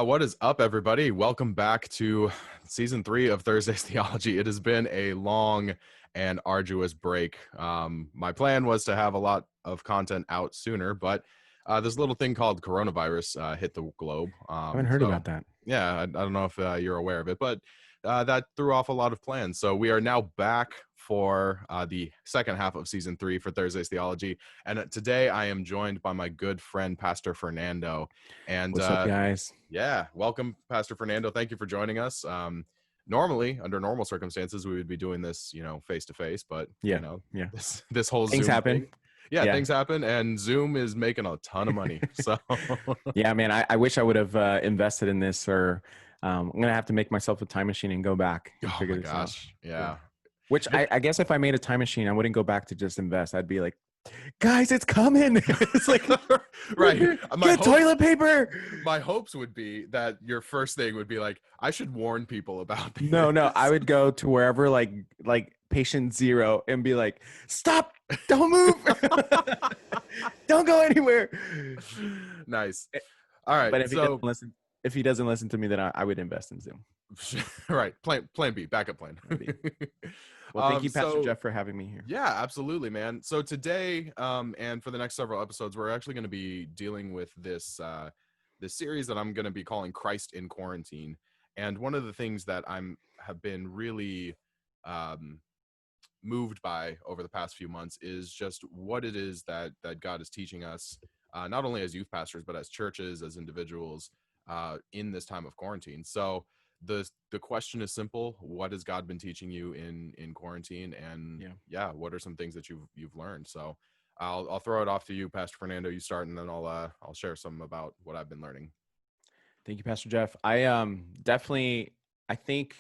What is up, everybody? Welcome back to season 3 of Thursday's Theology. It has been a long and arduous break. My plan was to have a lot of content out sooner, but this little thing called coronavirus hit the globe. I haven't heard about that. Yeah, I don't know if you're aware of it, but that threw off a lot of plans. So we are now back for the second half of season 3 for Thursday's Theology. And today I am joined by my good friend, Pastor Fernando. And What's up, guys? yeah, welcome, Pastor Fernando. Thank you for joining us. Normally, under normal circumstances, we would be doing this, face to face, but Yeah. this whole Things Zoom happen. thing, things happen, and Zoom is making a ton of money. So yeah, man, I wish I would have invested in this, or I'm gonna have to make myself a time machine and go back and oh figure my this gosh, out. yeah. Which I guess if I made a time machine, I wouldn't go back to just invest. I'd be like, guys, it's coming. It's like, right. Get toilet paper. My hopes would be that your first thing would be like, I should warn people about this. No, I would go to wherever like patient 0 and be like, stop, don't move, don't go anywhere. Nice. All right. But if he doesn't listen to me, then I would invest in Zoom. Right. Plan B, backup plan. Well, thank you, Pastor Jeff, for having me here. Yeah, absolutely, man. So today, and for the next several episodes, we're actually going to be dealing with this series that I'm going to be calling Christ in Quarantine. And one of the things that have been really moved by over the past few months is just what it is that God is teaching us, not only as youth pastors, but as churches, as individuals, in this time of quarantine. So the question is simple: what has God been teaching you in quarantine? And what are some things that you've learned? So I'll throw it off to you, Pastor Fernando. You start, and then I'll share some about what I've been learning. Thank you, Pastor Jeff. I definitely, I think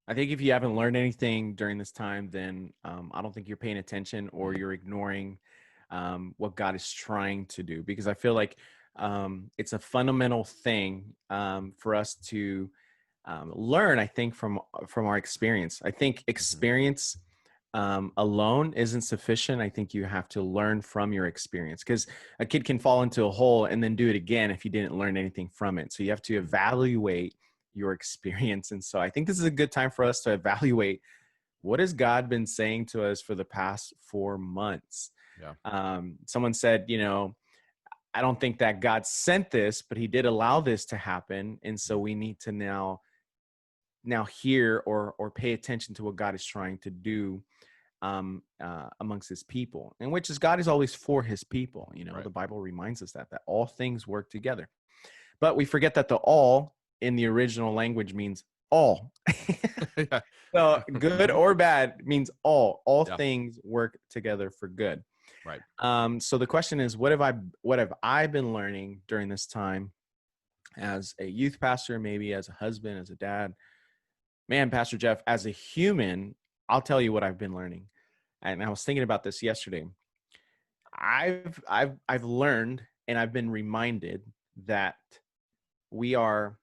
if you haven't learned anything during this time, then I don't think you're paying attention, or you're ignoring what God is trying to do, because I feel like it's a fundamental thing for us to learn, I think, from our experience. I think experience alone isn't sufficient. I think you have to learn from your experience, because a kid can fall into a hole and then do it again if you didn't learn anything from it. So you have to evaluate your experience. And so I think this is a good time for us to evaluate, what has God been saying to us for the past 4 months? Someone said, I don't think that God sent this, but he did allow this to happen. And so we need to now hear or pay attention to what God is trying to do amongst his people, and which is God is always for his people. Right. The Bible reminds us that all things work together, but we forget that the all in the original language means all. So good or bad means all things work together for good. Right. So the question is, what have I been learning during this time as a youth pastor, maybe as a husband, as a dad? Man, Pastor Jeff, as a human, I'll tell you what I've been learning. And I was thinking about this yesterday. I've learned, and I've been reminded that we are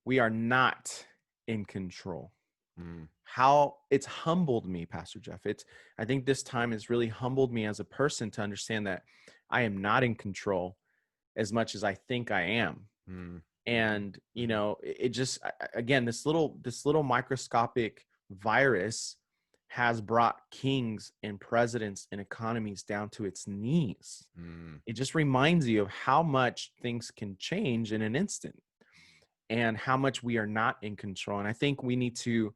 not in control. How it's humbled me, Pastor Jeff. I think this time has really humbled me as a person to understand that I am not in control as much as I think I am. And it just, again, this little microscopic virus has brought kings and presidents and economies down to its knees. It just reminds you of how much things can change in an instant, and how much we are not in control. And I think we need to,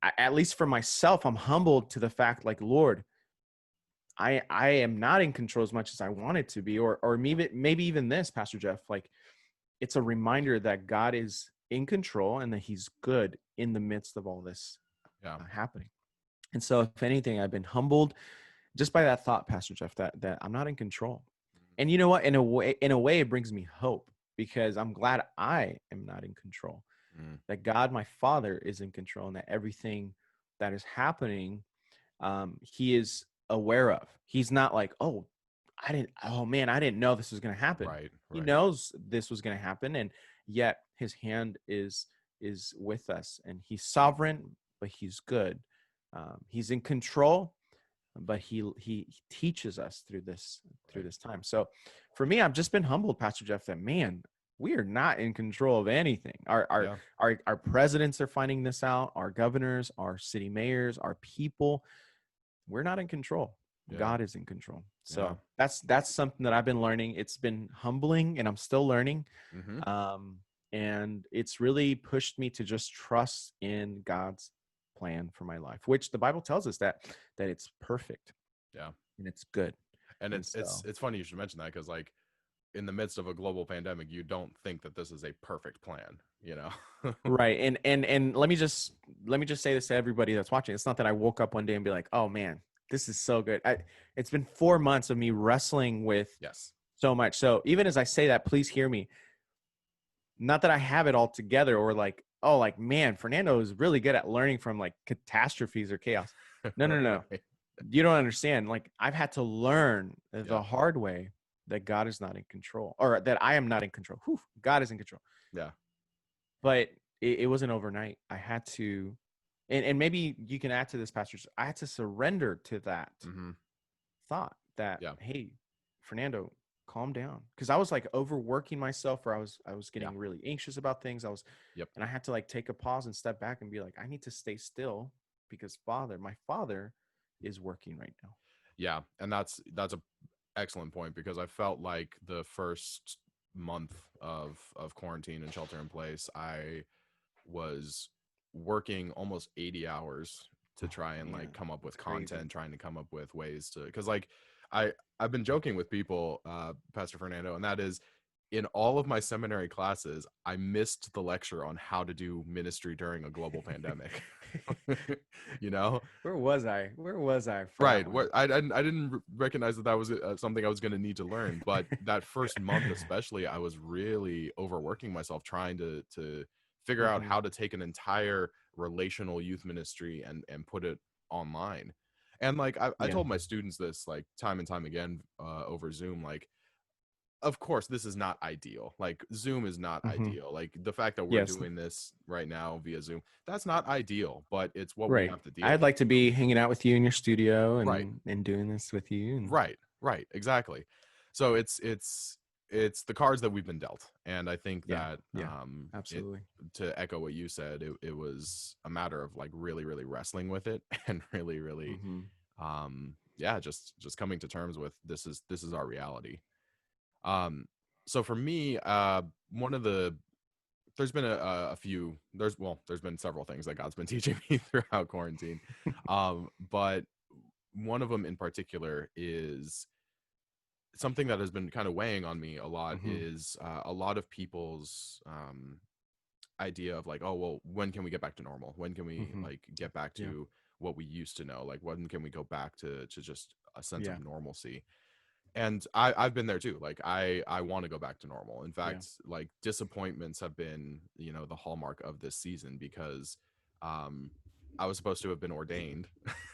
at least for myself, I'm humbled to the fact, like, Lord, I am not in control as much as I wanted to be, or maybe even this, Pastor Jeff, like, it's a reminder that God is in control and that he's good in the midst of all this happening. And so if anything, I've been humbled just by that thought, Pastor Jeff, that I'm not in control. And you know what? In a way, it brings me hope, because I'm glad I am not in control, that God, my Father, is in control, and that everything that is happening, he is aware of. He's not like, I didn't know this was going to happen. Right. He knows this was going to happen, and yet his hand is with us, and he's sovereign, but he's good. He's in control, but he teaches us through this time. So for me, I've just been humbled, Pastor Jeff, that, man, we are not in control of anything. Yeah. Our presidents are finding this out, our governors, our city mayors, our people. We're not in control. Yeah. God is in control. Yeah. So that's something that I've been learning. It's been humbling, and I'm still learning. Mm-hmm. Um, and it's really pushed me to just trust in God's plan for my life, which the Bible tells us that it's perfect. Yeah. And it's good. And And it's funny you should mention that, because like in the midst of a global pandemic, you don't think that this is a perfect plan, you know? right. And let me just say this to everybody that's watching. It's not that I woke up one day and be like, oh man, this is so good. It's been 4 months of me wrestling with Yes. so much. So even as I say that, please hear me. Not that I have it all together, or like, oh, like, man, Fernando is really good at learning from like catastrophes or chaos. No, no, no. Right. You don't understand. Like, I've had to learn Yeah. the hard way that God is not in control, or that I am not in control. Whew, God is in control. Yeah. But it wasn't overnight. I had to, and maybe you can add to this, pastors. I had to surrender to that Mm-hmm. thought that, Yeah. hey, Fernando, calm down, because I was like overworking myself, or I was Yeah. getting really anxious about things. Yep. And I had to like take a pause and step back and be like, I need to stay still, because my father is working right now. Yeah. And that's a excellent point, because I felt like the first month of quarantine and shelter in place, I was working almost 80 hours to Oh try and like man, come up that's with crazy. content, trying to come up with ways to, because like I I've been joking with people, Pastor Fernando, and that is, in all of my seminary classes, I missed the lecture on how to do ministry during a global pandemic. You know, Where was I for that right? one? What I didn't recognize that that was something I was going to need to learn. But that first month, especially, I was really overworking myself trying to figure out Mm-hmm. how to take an entire relational youth ministry and put it online. And like I Yeah. told my students this like time and time again, over Zoom, like, of course this is not ideal. Like Zoom is not Mm-hmm. ideal. Like the fact that we're Yes. doing this right now via Zoom, that's not ideal, but it's what we Right. have to deal I'd with. like to be hanging out with you in your studio Right. and doing this with you. And Right, exactly. So it's the cards that we've been dealt, and I think yeah, that yeah, it, absolutely. to echo what you said, it was a matter of like really wrestling with it, and really Mm-hmm. yeah, just coming to terms with this is our reality. Um, so for me, one of the there's been a few there's been several things that God's been teaching me throughout quarantine, but one of them in particular is something that has been kind of weighing on me a lot, Mm-hmm. is a lot of people's idea of like, oh well, when can we get back to normal, when can we Mm-hmm. like get back Yeah, to what we used to know, like when can we go back to just a sense yeah, of normalcy. And I've been there too. Like I want to go back to normal. In yeah. fact, like disappointments have been, the hallmark of this season, because um I was supposed to have been ordained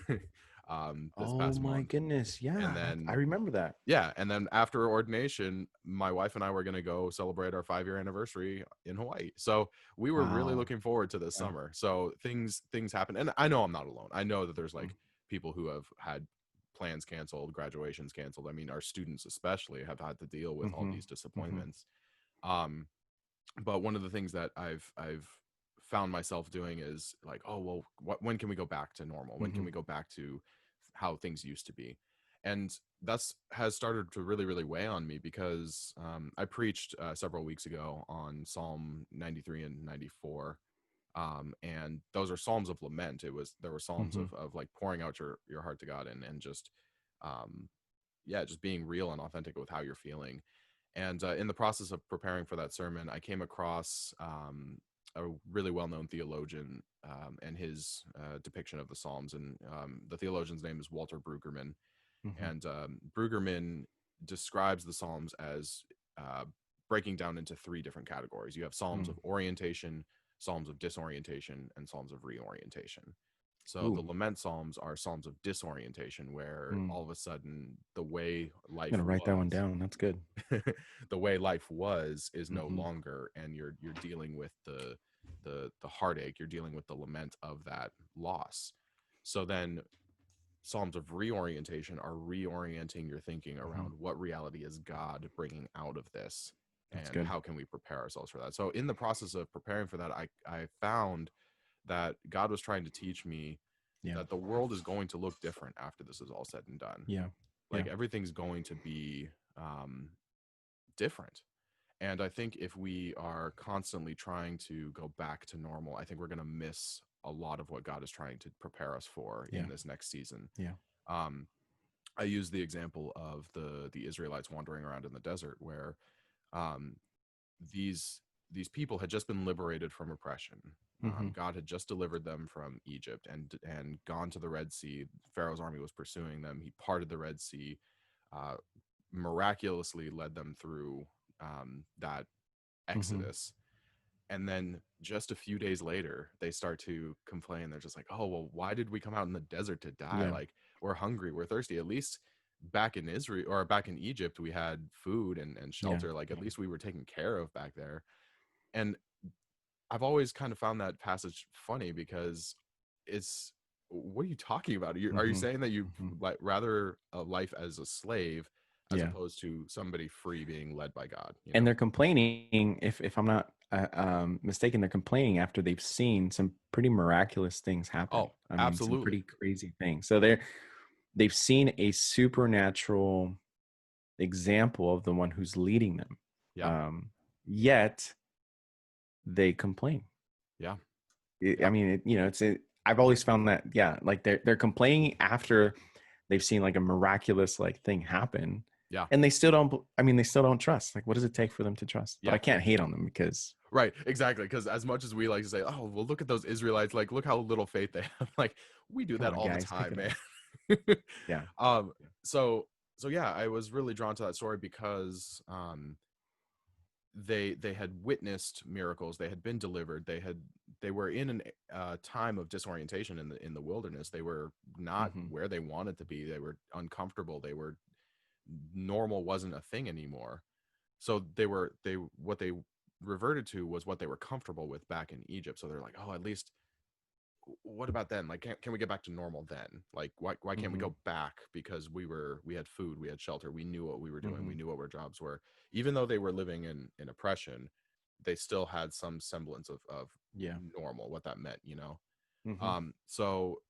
this Oh past my month. goodness, And yeah, I then remember that. yeah, and then after ordination, my wife and I were going to go celebrate our 5-year anniversary in Hawaii. So we were really Wow. looking forward to this Yeah. summer. So things happen, and I know I'm not alone. I know that there's Mm. like people who have had plans canceled, graduations canceled. I mean, our students especially have had to deal with all Mm-hmm. these Mm-hmm. disappointments. Um, but one of the things that I've found myself doing is like, oh well, when can we go back to normal? When Mm-hmm. can we go back to how things used to be? And that's has started to really weigh on me, because I preached several weeks ago on Psalm 93 and 94, and those are psalms of lament. There were psalms Mm-hmm. of like pouring out your heart to God, and just um, yeah, just being real and authentic with how you're feeling. And in the process of preparing for that sermon, I came across a really well-known theologian, and his depiction of the Psalms. And the theologian's name is Walter Brueggemann. Mm-hmm. And Brueggemann describes the Psalms as uh, breaking down into three different categories. You have Psalms Mm. of orientation, Psalms of disorientation, and Psalms of reorientation. So Ooh, the lament psalms are psalms of disorientation, where mm. all of a sudden the way I'm life gonna write that one was down. That's good. the way life was is no Mm-hmm. longer, and you're dealing with the heartache, you're dealing with the lament of that loss. So then psalms of reorientation are reorienting your thinking Mm-hmm. around what reality is God bringing out of this. That's and good. how can we prepare ourselves for that. So in the process of preparing for that, I found that God was trying to teach me Yeah. that the world is going to look different after this is all said and done. Yeah. Like Yeah. everything's going to be different. And I think if we are constantly trying to go back to normal, I think we're going to miss a lot of what God is trying to prepare us for Yeah. in this next season. Yeah. Um, I use the example of the Israelites wandering around in the desert, where um, these people had just been liberated from oppression. Mm-hmm. God had just delivered them from Egypt and gone to the Red Sea. Pharaoh's army was pursuing them. He parted the Red Sea, uh, miraculously led them through that Mm-hmm. exodus. And then just a few days later, they start to complain. They're just like, oh, well, why did we come out in the desert to die? Yeah. Like, we're hungry, we're thirsty. At least back in Israel or back in Egypt, we had food and Yeah. shelter. Like, at least we were taken care of back there. And I've always kind of found that passage funny because it's, what are you talking about? Are you Mm-hmm. saying that you Mm-hmm. like rather a life as a slave as Yeah. opposed to somebody free being led by God? You And know? they're complaining, if I'm not mistaken, they're complaining after they've seen some pretty miraculous things happen. Oh, I mean, some absolutely. pretty crazy things. So they've seen a supernatural example of the one who's leading them. Yeah. Yet they complain. Yeah. I Yeah. mean, I've always found that, yeah, like they're complaining after they've seen like a miraculous like thing happen, Yeah. and they still don't. I mean, they still don't trust. Like, what does it take for them to trust? But Yeah. I can't hate on them because Right. Exactly. Because as much as we like to say, oh, well, look at those Israelites, like, look how little faith they have. Like, we do come that on, all the guys, pick time, it up. man. Yeah. um, so, yeah, I was really drawn to that story because they had witnessed miracles, they had been delivered, they were in a time of disorientation in the wilderness. They were not Mm-hmm. where they wanted to be. They were uncomfortable. They were normal wasn't a thing anymore. So they what they reverted to was what they were comfortable with back in Egypt. So they're like, oh, at least what about then? Like, can we get back to normal then? Like, why can't we Mm-hmm. go back? Because we had food, we had shelter, we knew what we were doing, Mm-hmm. we knew what our jobs were. Even though they were living in oppression, they still had some semblance of Yeah. normal, what that meant, you know. Mm-hmm. So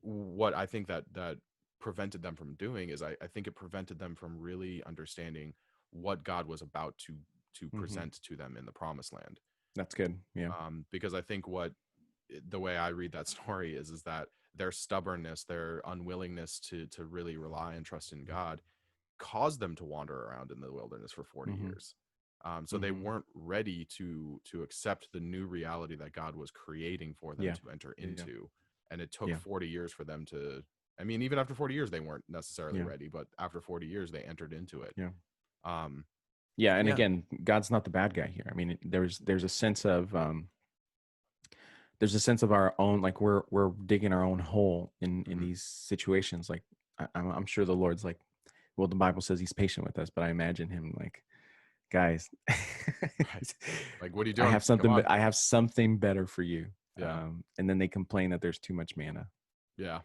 what I think that prevented them from doing is I think it prevented them from really understanding what God was about to Mm-hmm. present to them in the promised land. That's good. Yeah. Because I think the way I read that story is that their stubbornness, their unwillingness to really rely and trust in God caused them to wander around in the wilderness for 40 Mm-hmm. years. So they Mm-hmm. weren't ready to accept the new reality that God was creating for them Yeah. to enter Yeah. into. And it took Yeah. 40 years for them to, I mean, even after 40 years, they weren't necessarily Yeah. ready, but after 40 years, they entered into it. Yeah. Um, Yeah. And yeah. again, God's not the bad guy here. I mean, there's a sense of there's a sense of our own, like we're digging our own hole in Mhm. these situations. Like I'm sure the Lord's like, well, the Bible says he's patient with us, but I imagine him like, guys, Right. Like, what are you doing? Come on. I have something better for you. Yeah. And then they complain that there's too much manna. Yeah.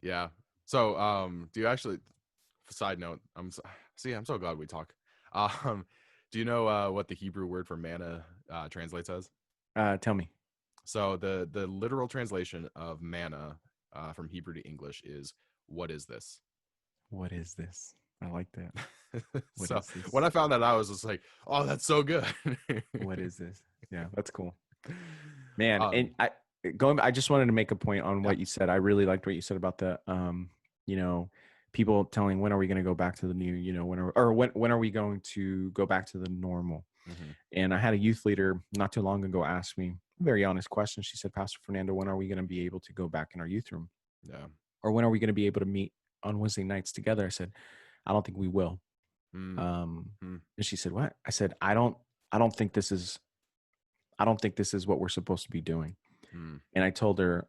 Yeah. So, do you actually, side note, I'm so glad we talk. Um, do you know what the Hebrew word for manna translates as? Tell me. So the literal translation of manna from Hebrew to English is, what is this? What is this? I like that. What So is this? when I found that, I was just like, oh, that's so good. What is this? Yeah, that's cool. Man, um, and I just wanted to make a point on yeah. what you said. I really liked what you said about the you know, people telling when are we going to go back to the new, when are we going to go back to the normal? Hmm. And I had a youth leader not too long ago ask me a very honest question. She said, Pastor Fernando, when are we going to be able to go back in our youth room? Yeah. Or when are we going to be able to meet on Wednesday nights together? I said, I don't think we will. Mm. Mm. And she said, what? I said, I don't think this is what we're supposed to be doing. Mm. And I told her,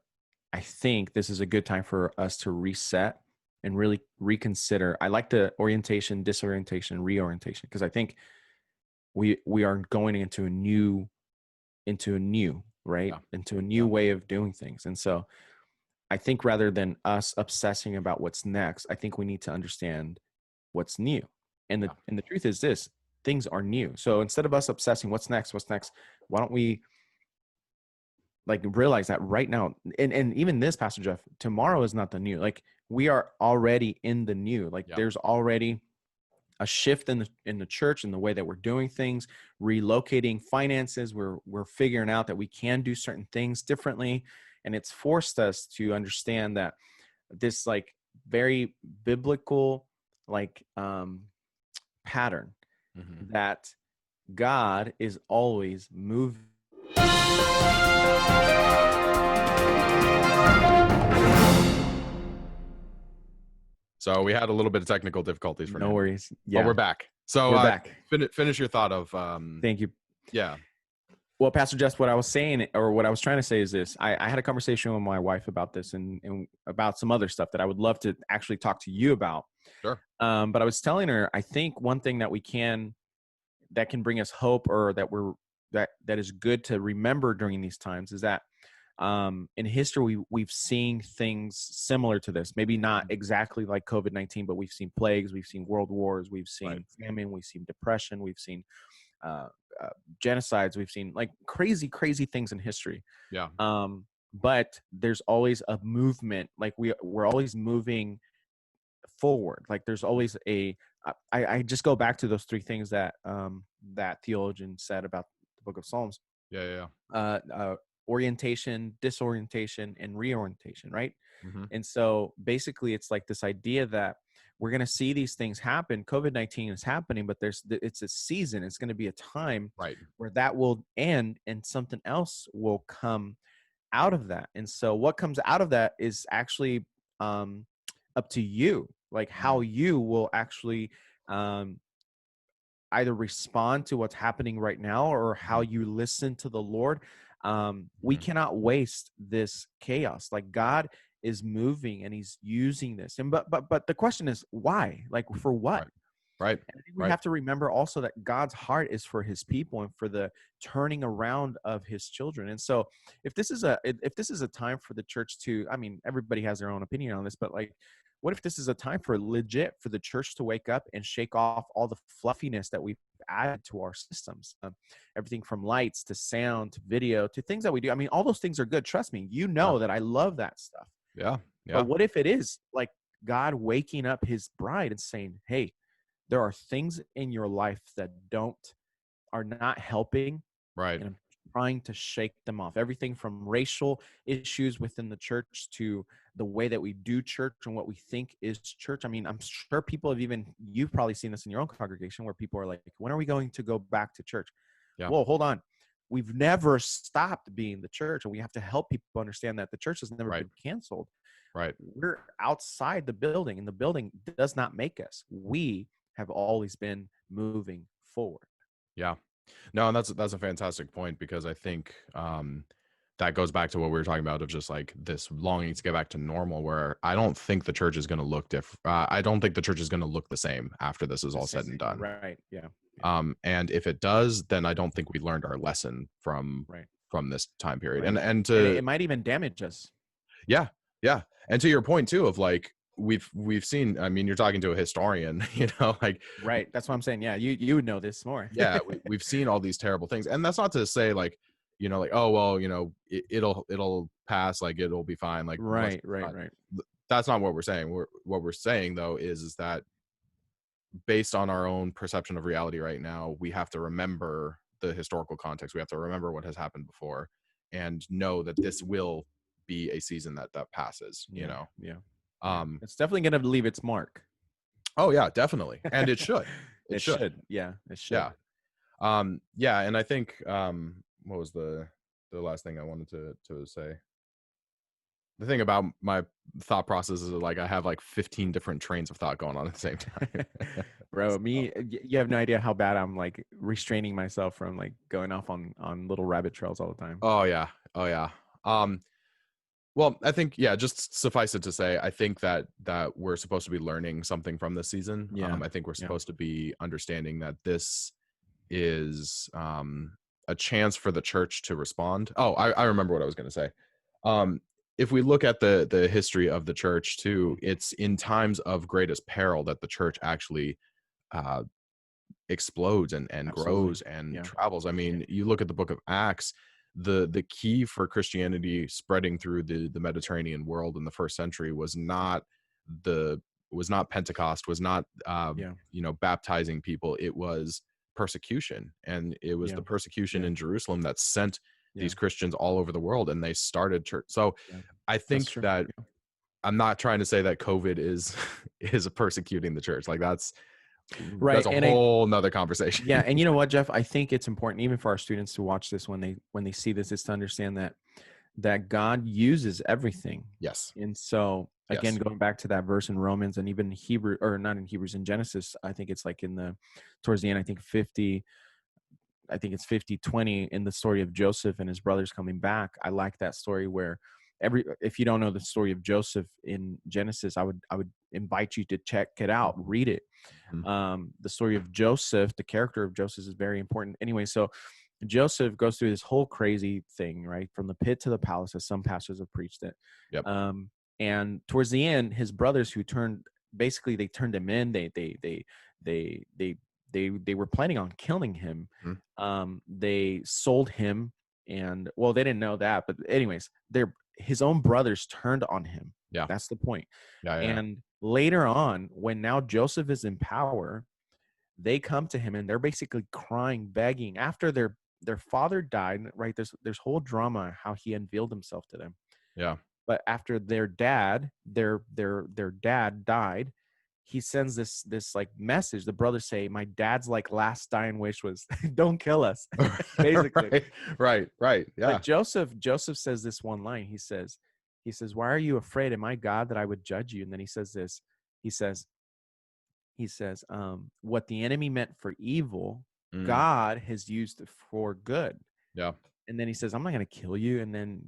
I think this is a good time for us to reset and really reconsider. I like the orientation, disorientation, reorientation, because I think we are going into a new, right? Yeah. Into a new Yeah. way of doing things. And so I think rather than us obsessing about what's next, I think we need to understand what's new. And Yeah. the truth is this, things are new. So instead of us obsessing, what's next, why don't we like realize that right now, and even this, Pastor Jeff, tomorrow is not the new. Like, we are already in the new. Like, Yeah. there's already a shift in the church, in the way that we're doing things, relocating finances. We're figuring out that we can do certain things differently, and it's forced us to understand that this like very biblical like pattern Mm-hmm. that God is always moving. So we had a little bit of technical difficulties for No now, worries. but Yeah, we're back. So we're back. finish your thought of Thank you. yeah. Well, Pastor Jess, what I was saying, or what I was trying to say is this. I had a conversation with my wife about this and about some other stuff that I would love to actually talk to you about. Sure. But I was telling her, I think one thing that that can bring us hope, or that is good to remember during these times, is that in history we've seen things similar to this. Maybe not exactly like COVID-19, but we've seen plagues, we've seen world wars, we've seen famine, we've seen depression, we've seen uh, genocides, we've seen like crazy things in history. Yeah. But there's always a movement. Like we're always moving forward. Like there's always I just go back to those three things that that theologian said about the book of Psalms. Yeah. Orientation, disorientation, and reorientation, right? Mm-hmm. And so basically it's like this idea that we're going to see these things happen. COVID-19 is happening, but it's a season. It's going to be a time where that will end and something else will come out of that. And so what comes out of that is actually up to you, like how you will actually either respond to what's happening right now, or how you listen to the Lord. We cannot waste this chaos. Like, God is moving and he's using this. And but the question is, why? Like, for what? Right. And I think we have to remember also that God's heart is for his people and for the turning around of his children. And so if this is a time for the church to, I mean, everybody has their own opinion on this, but like, what if this is a time for the church to wake up and shake off all the fluffiness that we've added to our systems? Everything from lights to sound to video to things that we do. I mean, all those things are good. Trust me, you know that I love that stuff. Yeah. But what if it is like God waking up his bride and saying, hey, there are things in your life that are not helping. Right. And I'm trying to shake them off. Everything from racial issues within the church to the way that we do church and what we think is church. I mean, I'm sure you've probably seen this in your own congregation, where people are like, when are we going to go back to church? Yeah. Whoa, hold on. We've never stopped being the church, and we have to help people understand that the church has never been canceled. Right. We're outside the building, and the building does not make us. We have always been moving forward. Yeah. No, and that's a fantastic point, because I think that goes back to what we were talking about, of just like this longing to get back to normal, where I don't think the church is going to look different. I don't think the church is going to look the same after this is all said and done. Right. Yeah. And if it does, then I don't think we learned our lesson from this time period. Right. And it might even damage us. Yeah. Yeah. And to your point too, of like, we've seen, I mean, you're talking to a historian, like, right. That's what I'm saying. Yeah. You would know this more. Yeah. We've seen all these terrible things. And that's not to say like, like, oh, well, it'll pass, like it'll be fine. Like, right. That's not what we're saying. What we're saying though, is that based on our own perception of reality right now, we have to remember the historical context. We have to remember what has happened before, and know that this will be a season that passes, Yeah. It's definitely going to leave its mark. Oh yeah, definitely. And it should. It should. Yeah, it should. Yeah. And I think what was the last thing I wanted to say? The thing about my thought process is like I have like 15 different trains of thought going on at the same time. Bro, you have no idea how bad I'm like restraining myself from like going off on little rabbit trails all the time. Oh yeah. Well, I think, just suffice it to say, I think that we're supposed to be learning something from this season. Yeah. I think we're supposed to be understanding that this is a chance for the church to respond. Oh, I remember what I was going to say. If we look at the history of the church too, it's in times of greatest peril that the church actually explodes and Absolutely. grows and Yeah. travels. I mean, you look at the book of Acts, the key for Christianity spreading through the Mediterranean world in the first century the was not Pentecost, was not Yeah. baptizing people. It was persecution, and it was Yeah. the persecution Yeah. in Jerusalem that sent Yeah. these Christians all over the world, and they started church. So Yeah. I That's think true. that Yeah. I'm not trying to say that COVID is is persecuting the church. Like Right. that's a And I, whole nother conversation. yeah, and you know what, Jeff? I think it's important even for our students to watch this when they see this, is to understand that God uses everything. Yes. And so again, Yes. going back to that verse in Romans and even Hebrew, or not in Hebrews, in Genesis, I think it's like in the towards the end, I think it's 50-20 in the story of Joseph and his brothers coming back. I like that story where if you don't know the story of Joseph in Genesis, I would invite you to check it out, read it. Mhm. The story of Joseph, the character of Joseph is very important. Anyway, so Joseph goes through this whole crazy thing, right? From the pit to the palace, as some pastors have preached it. Yep. And towards the end, his brothers who basically they turned him in. They were planning on killing him. They sold him, and well, they didn't know that, but anyways, his own brothers turned on him. Yeah. That's the point. Yeah. And later on, when now Joseph is in power, they come to him and they're basically crying, begging after their father died, right? There's whole drama how he unveiled himself to them. Yeah. But after their dad died, he sends this like message. The brothers say, my dad's like last dying wish was don't kill us. Basically. Right. Yeah. But Joseph says this one line. He says, why are you afraid? Am I God that I would judge you? And then he says this. He says, what the enemy meant for evil, God has used for good. Yeah. And then he says, I'm not going to kill you. And then,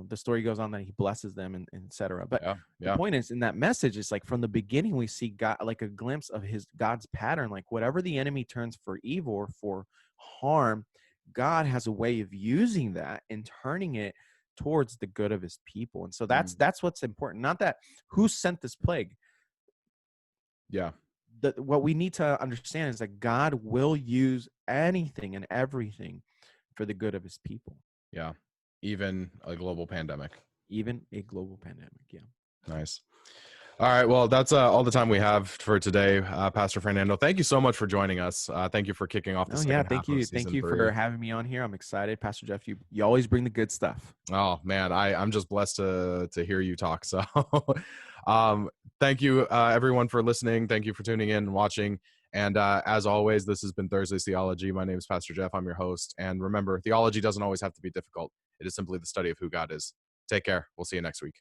the story goes on that he blesses them and et cetera. But the point is, in that message, it's like from the beginning, we see God, like a glimpse of God's pattern, like whatever the enemy turns for evil or for harm, God has a way of using that and turning it towards the good of his people. And so that's what's important. Not that who sent this plague. Yeah. What we need to understand is that God will use anything and everything for the good of his people. Yeah. Even a global pandemic. Even a global pandemic. Yeah. Nice. All right. Well, that's all the time we have for today, Pastor Fernando. Thank you so much for joining us. Thank you for kicking off the second half thank you. of season Thank you 3. for having me on here. I'm excited. Pastor Jeff, you always bring the good stuff. Oh man, I'm just blessed to hear you talk. So thank you everyone for listening. Thank you for tuning in and watching. And as always, this has been Thursday's Theology. My name is Pastor Jeff. I'm your host. And remember, theology doesn't always have to be difficult. It is simply the study of who God is. Take care. We'll see you next week.